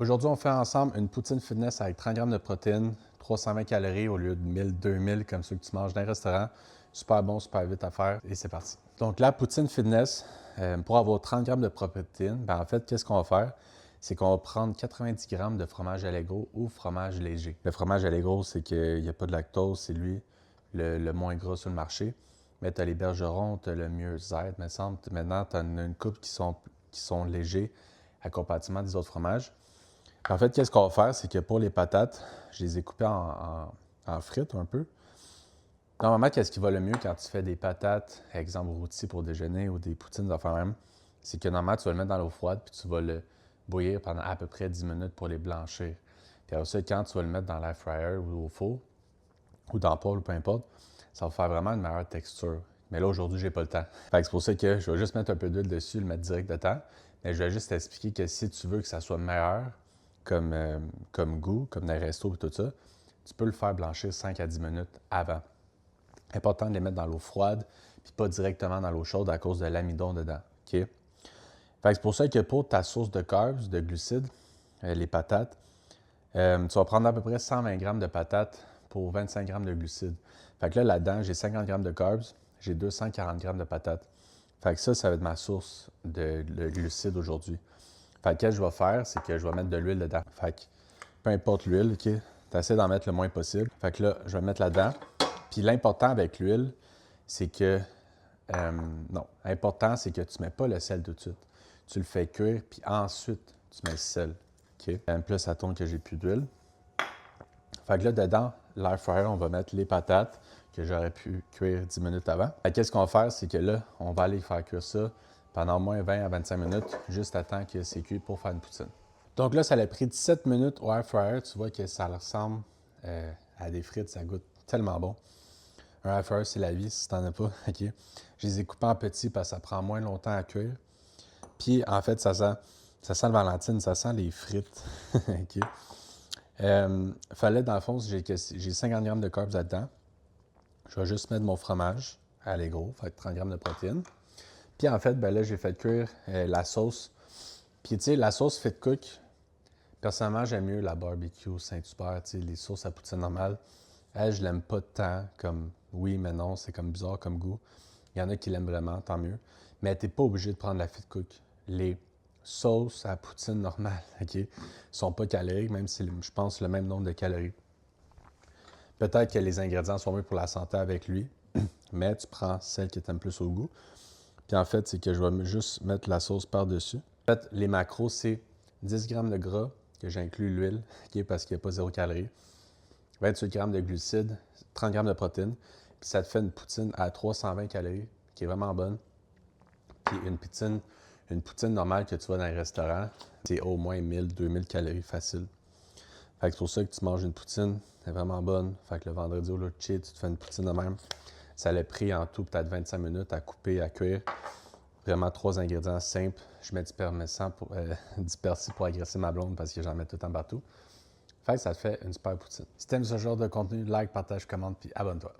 Aujourd'hui, on fait ensemble une poutine fitness avec 30 grammes de protéines, 320 calories au lieu de 1000, 2000 comme ceux que tu manges dans un restaurant. Super bon, super vite à faire et c'est parti. Donc la poutine fitness, pour avoir 30 grammes de protéines, en fait, qu'est-ce qu'on va faire? C'est qu'on va prendre 90 grammes de fromage Allegro ou fromage léger. Le fromage Allegro, c'est qu'il n'y a pas de lactose, c'est lui le moins gras sur le marché. Mais tu as les bergerons, tu as le mieux Z, me semble. Maintenant, tu as une couple qui sont légers à comparativement des autres fromages. En fait, qu'est-ce qu'on va faire, c'est que pour les patates, je les ai coupées en frites un peu. Normalement, qu'est-ce qui va le mieux quand tu fais des patates, exemple rôti pour déjeuner ou des poutines de faire même, c'est que normalement, tu vas le mettre dans l'eau froide puis tu vas le bouillir pendant à peu près 10 minutes pour les blanchir. Puis après ça, quand tu vas le mettre dans l'air fryer ou au four, ou dans le poêle ou peu importe, ça va faire vraiment une meilleure texture. Mais là, aujourd'hui, j'ai pas le temps. Fait que c'est pour ça que je vais juste mettre un peu d'huile dessus, le mettre direct dedans. Mais je vais juste t'expliquer que si tu veux que ça soit meilleur comme goût, comme dans les restos et tout ça, tu peux le faire blanchir 5 à 10 minutes avant. Important de les mettre dans l'eau froide, puis pas directement dans l'eau chaude à cause de l'amidon dedans. OK? Fait que c'est pour ça que pour ta source de carbs, de glucides, les patates, tu vas prendre à peu près 120 grammes de patates pour 25 grammes de glucides. Fait que là-dedans, j'ai 50 grammes de carbs, j'ai 240 grammes de patates. Fait que ça va être ma source de glucides aujourd'hui. Fait que ce que je vais faire, c'est que je vais mettre de l'huile dedans. Fait que peu importe l'huile, OK? T'essaies d'en mettre le moins possible. Fait que là, je vais mettre là-dedans. Puis l'important avec l'huile, c'est que... non, l'important, c'est que tu ne mets pas le sel tout de suite. Tu le fais cuire, puis ensuite, tu mets le sel. OK? Puis là, ça tombe que j'ai plus d'huile. Fait que là, dedans, l'air fryer, on va mettre les patates que j'aurais pu cuire 10 minutes avant. Qu'est-ce qu'on va faire, c'est que là, on va aller faire cuire ça pendant au moins 20 à 25 minutes, juste à temps que c'est cuit pour faire une poutine. Donc là, ça a pris 17 minutes au air fryer. Tu vois que ça ressemble à des frites, ça goûte tellement bon. Un air fryer, c'est la vie, si t'en as pas. OK. Je les ai coupés en petits parce que ça prend moins longtemps à cuire. Puis, en fait, ça sent le Valentine, ça sent les frites. OK. Fallait, dans le fond, j'ai 50 grammes de carbs là-dedans. Je vais juste mettre mon fromage à l'égro, fait 30 grammes de protéines. Puis en fait, là, j'ai fait cuire la sauce. Puis tu sais, la sauce fit cook, personnellement, j'aime mieux la barbecue Saint-Hubert, tu sais, les sauces à poutine normale. Elle, je l'aime pas tant comme oui, mais non, c'est comme bizarre comme goût. Il y en a qui l'aiment vraiment, tant mieux. Mais t'es pas obligé de prendre la fit cook. Les sauces à poutine normale, OK, sont pas caloriques, même si je pense le même nombre de calories. Peut-être que les ingrédients sont mieux pour la santé avec lui, mais tu prends celle qui t'aime plus au goût. Puis en fait, c'est que je vais juste mettre la sauce par-dessus. En fait, les macros, c'est 10 grammes de gras, que j'inclus l'huile, okay, parce qu'il n'y a pas 0 calories, 28 grammes de glucides, 30 grammes de protéines. Puis ça te fait une poutine à 320 calories, qui est vraiment bonne. Puis une poutine normale que tu vas dans un restaurant, c'est au moins 1000, 2000 calories facile. Fait que c'est pour ça que tu manges une poutine, c'est vraiment bonne. Fait que le vendredi au lunch, tu te fais une poutine de même. Ça l'a pris en tout peut-être 25 minutes à couper, à cuire. Vraiment 3 ingrédients simples. Je mets du du persil pour agresser ma blonde parce que j'en mets tout le temps partout. Fait que ça te fait une super poutine. Si t'aimes ce genre de contenu, like, partage, commente, puis abonne-toi.